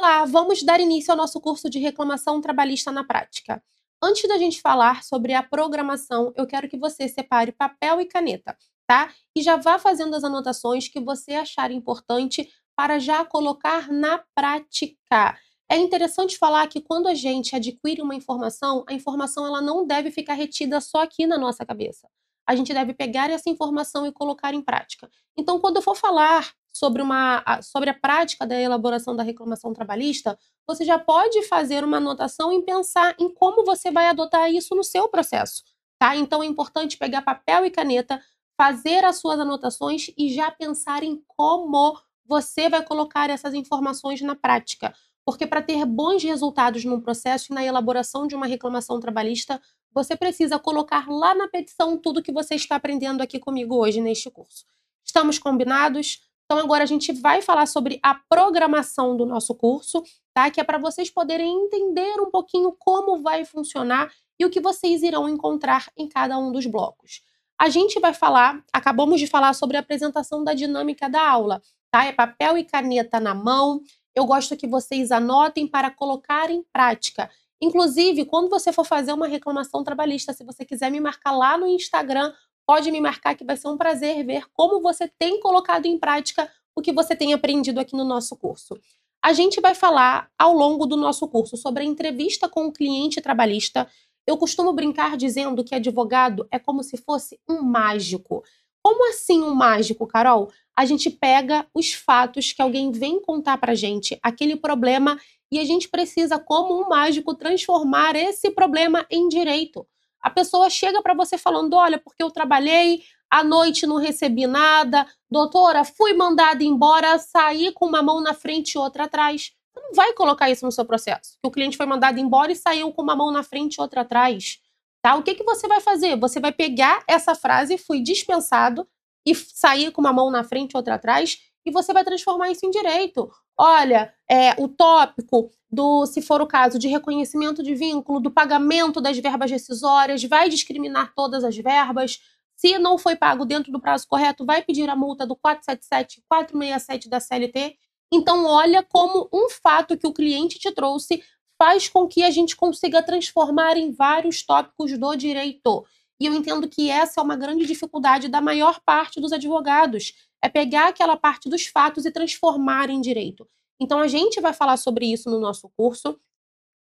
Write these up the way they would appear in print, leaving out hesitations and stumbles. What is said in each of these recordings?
Olá, vamos dar início ao nosso curso de reclamação trabalhista na prática. Antes da gente falar sobre a programação, eu quero que você separe papel e caneta, tá? E já vá fazendo as anotações que você achar importante para já colocar na prática. É interessante falar que quando a gente adquire uma informação, a informação ela não deve ficar retida só aqui na nossa cabeça. A gente deve pegar essa informação e colocar em prática. Então, quando eu for falar sobre a prática da elaboração da reclamação trabalhista, você já pode fazer uma anotação e pensar em como você vai adotar isso no seu processo, tá? Então é importante pegar papel e caneta, fazer as suas anotações e já pensar em como você vai colocar essas informações na prática. Porque para ter bons resultados num processo e na elaboração de uma reclamação trabalhista, você precisa colocar lá na petição tudo que você está aprendendo aqui comigo hoje neste curso. Estamos combinados? Então, agora a gente vai falar sobre a programação do nosso curso, tá? Que é para vocês poderem entender um pouquinho como vai funcionar e o que vocês irão encontrar em cada um dos blocos. A gente vai falar, acabamos de falar sobre a apresentação da dinâmica da aula, tá? É papel e caneta na mão. Eu gosto que vocês anotem para colocar em prática. Inclusive, quando você for fazer uma reclamação trabalhista, se você quiser me marcar lá no Instagram, pode me marcar que vai ser um prazer ver como você tem colocado em prática o que você tem aprendido aqui no nosso curso. A gente vai falar ao longo do nosso curso sobre a entrevista com o cliente trabalhista. Eu costumo brincar dizendo que advogado é como se fosse um mágico. Como assim um mágico, Carol? A gente pega os fatos que alguém vem contar pra gente, aquele problema, e a gente precisa, como um mágico, transformar esse problema em direito. A pessoa chega para você falando, olha, porque eu trabalhei, à noite não recebi nada, doutora, fui mandada embora, saí com uma mão na frente e outra atrás. Você não vai colocar isso no seu processo, que o cliente foi mandado embora e saiu com uma mão na frente e outra atrás. Tá? O que você vai fazer? Você vai pegar essa frase, fui dispensado, e sair com uma mão na frente e outra atrás, e você vai transformar isso em direito. Olha, o tópico se for o caso, de reconhecimento de vínculo, do pagamento das verbas rescisórias, vai discriminar todas as verbas. Se não foi pago dentro do prazo correto, vai pedir a multa do 477 e 467 da CLT. Então, olha como um fato que o cliente te trouxe faz com que a gente consiga transformar em vários tópicos do direito. E eu entendo que essa é uma grande dificuldade da maior parte dos advogados, é pegar aquela parte dos fatos e transformar em direito. Então, a gente vai falar sobre isso no nosso curso.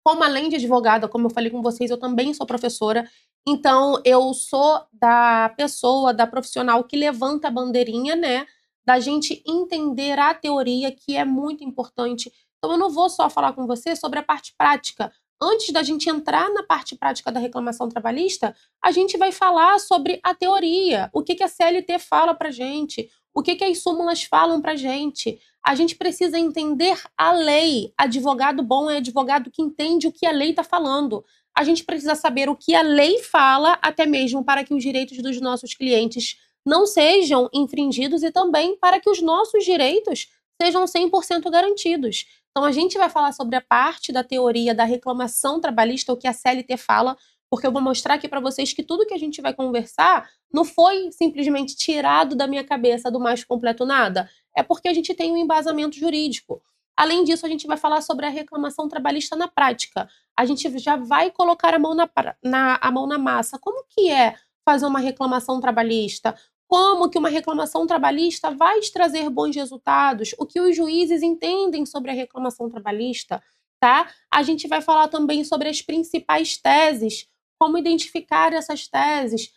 Como além de advogada, como eu falei com vocês, eu também sou professora. Então, eu sou da pessoa, da profissional que levanta a bandeirinha, né? Da gente entender a teoria, que é muito importante. Então, eu não vou só falar com você sobre a parte prática. Antes da gente entrar na parte prática da reclamação trabalhista, a gente vai falar sobre a teoria. O que a CLT fala pra gente? O que as súmulas falam pra gente? A gente precisa entender a lei. Advogado bom é advogado que entende o que a lei está falando. A gente precisa saber o que a lei fala, até mesmo para que os direitos dos nossos clientes não sejam infringidos e também para que os nossos direitos sejam 100% garantidos. Então, a gente vai falar sobre a parte da teoria da reclamação trabalhista, o que a CLT fala, porque eu vou mostrar aqui para vocês que tudo que a gente vai conversar não foi simplesmente tirado da minha cabeça do mais completo nada. É porque a gente tem um embasamento jurídico. Além disso, a gente vai falar sobre a reclamação trabalhista na prática. A gente já vai colocar a mão na massa. Como que é fazer uma reclamação trabalhista? Como que uma reclamação trabalhista vai te trazer bons resultados? O que os juízes entendem sobre a reclamação trabalhista, tá? A gente vai falar também sobre as principais teses, como identificar essas teses,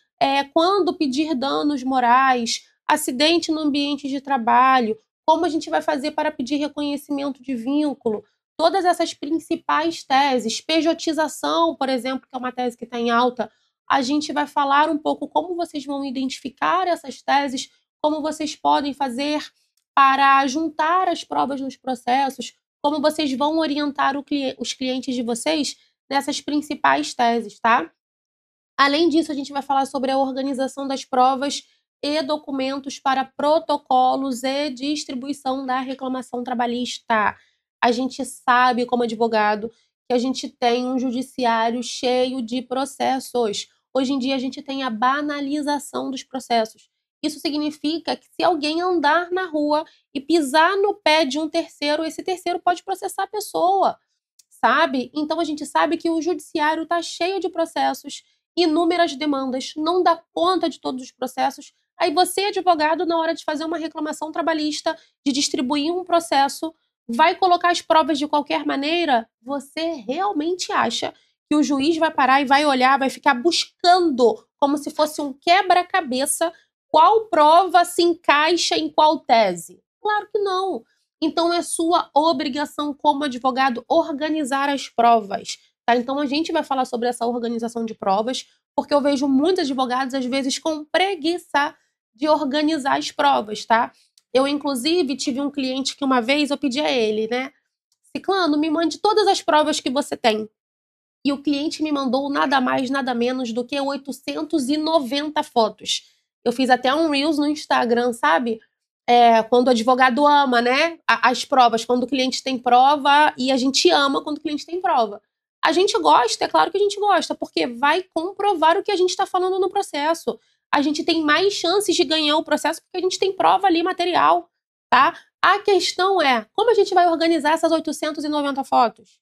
quando pedir danos morais, acidente no ambiente de trabalho, como a gente vai fazer para pedir reconhecimento de vínculo, todas essas principais teses, pejotização, por exemplo, que é uma tese que está em alta, a gente vai falar um pouco como vocês vão identificar essas teses, como vocês podem fazer para juntar as provas nos processos, como vocês vão orientar os clientes de vocês nessas principais teses, tá? Além disso, a gente vai falar sobre a organização das provas e documentos para protocolos e distribuição da reclamação trabalhista. A gente sabe, como advogado, que a gente tem um judiciário cheio de processos. Hoje em dia, a gente tem a banalização dos processos. Isso significa que se alguém andar na rua e pisar no pé de um terceiro, esse terceiro pode processar a pessoa, sabe? Então a gente sabe que o judiciário está cheio de processos, inúmeras demandas, não dá conta de todos os processos. Aí você, advogado, na hora de fazer uma reclamação trabalhista, de distribuir um processo, vai colocar as provas de qualquer maneira? Você realmente acha que o juiz vai parar e vai olhar, vai ficar buscando como se fosse um quebra-cabeça qual prova se encaixa em qual tese? Claro que não. Então é sua obrigação como advogado organizar as provas, tá? Então a gente vai falar sobre essa organização de provas, porque eu vejo muitos advogados às vezes com preguiça de organizar as provas, tá? Eu inclusive tive um cliente que uma vez eu pedi a ele, né? Ciclano, me mande todas as provas que você tem. E o cliente me mandou nada mais, nada menos do que 890 fotos. Eu fiz até um Reels no Instagram, sabe? Quando o advogado ama, né? As provas, quando o cliente tem prova, e a gente ama quando o cliente tem prova. A gente gosta, é claro que a gente gosta, porque vai comprovar o que a gente está falando no processo. A gente tem mais chances de ganhar o processo porque a gente tem prova ali, material, tá? A questão é, como a gente vai organizar essas 890 fotos?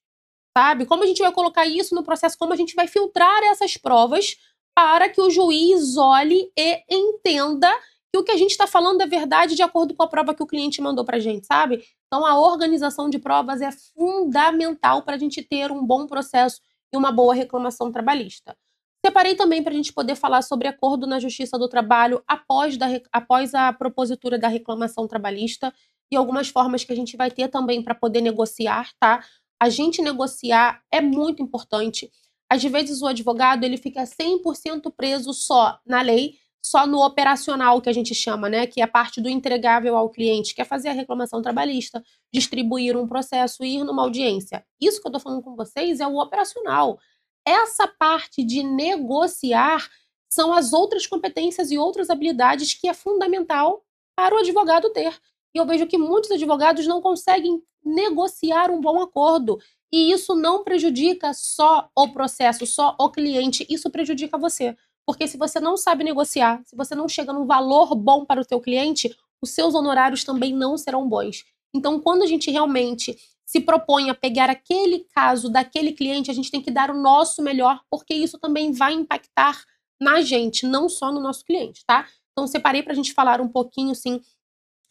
Sabe? Como a gente vai colocar isso no processo, como a gente vai filtrar essas provas para que o juiz olhe e entenda que o que a gente está falando é verdade de acordo com a prova que o cliente mandou para a gente, sabe? Então, a organização de provas é fundamental para a gente ter um bom processo e uma boa reclamação trabalhista. Separei também para a gente poder falar sobre acordo na Justiça do Trabalho após a propositura da reclamação trabalhista e algumas formas que a gente vai ter também para poder negociar, tá? A gente negociar é muito importante. Às vezes o advogado ele fica 100% preso só na lei, só no operacional que a gente chama, né? Que é a parte do entregável ao cliente, que é fazer a reclamação trabalhista, distribuir um processo, ir numa audiência. Isso que eu estou falando com vocês é o operacional. Essa parte de negociar são as outras competências e outras habilidades que é fundamental para o advogado ter. E eu vejo que muitos advogados não conseguem negociar um bom acordo. E isso não prejudica só o processo, só o cliente, isso prejudica você. Porque se você não sabe negociar, se você não chega num valor bom para o seu cliente, os seus honorários também não serão bons. Então, quando a gente realmente se propõe a pegar aquele caso daquele cliente, a gente tem que dar o nosso melhor, porque isso também vai impactar na gente, não só no nosso cliente, tá? Então, separei para a gente falar um pouquinho, sim,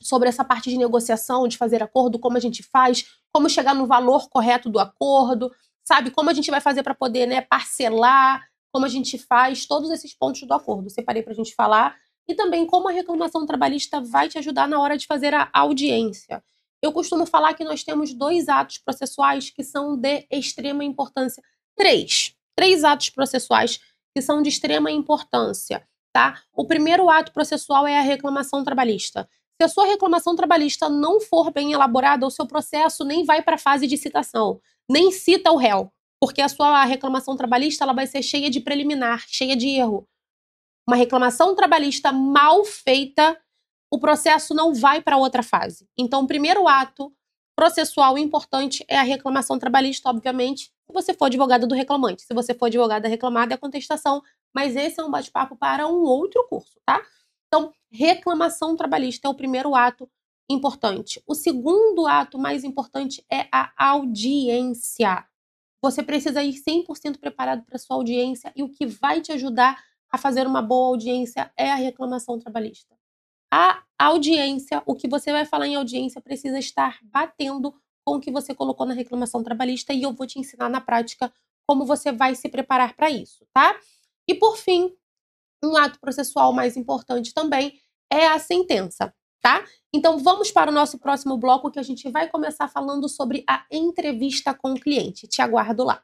sobre essa parte de negociação, de fazer acordo, como a gente faz, como chegar no valor correto do acordo, sabe? Como a gente vai fazer para poder, né, parcelar, como a gente faz, todos esses pontos do acordo. Separei para a gente falar. E também como a reclamação trabalhista vai te ajudar na hora de fazer a audiência. Eu costumo falar que nós temos 2 atos processuais que são de extrema importância. Três atos processuais que são de extrema importância, tá? O primeiro ato processual é a reclamação trabalhista. Se a sua reclamação trabalhista não for bem elaborada, o seu processo nem vai para a fase de citação, nem cita o réu, porque a sua reclamação trabalhista ela vai ser cheia de preliminar, cheia de erro. Uma reclamação trabalhista mal feita, o processo não vai para outra fase. Então, o primeiro ato processual importante é a reclamação trabalhista, obviamente, se você for advogado do reclamante. Se você for advogado da reclamada, é a contestação. Mas esse é um bate-papo para um outro curso, tá? Então, reclamação trabalhista é o primeiro ato importante. O segundo ato mais importante é a audiência. Você precisa ir 100% preparado para sua audiência e o que vai te ajudar a fazer uma boa audiência é a reclamação trabalhista. A audiência, o que você vai falar em audiência precisa estar batendo com o que você colocou na reclamação trabalhista e eu vou te ensinar na prática como você vai se preparar para isso, tá? E por fim, um ato processual mais importante também é a sentença, tá? Então vamos para o nosso próximo bloco que a gente vai começar falando sobre a entrevista com o cliente. Te aguardo lá.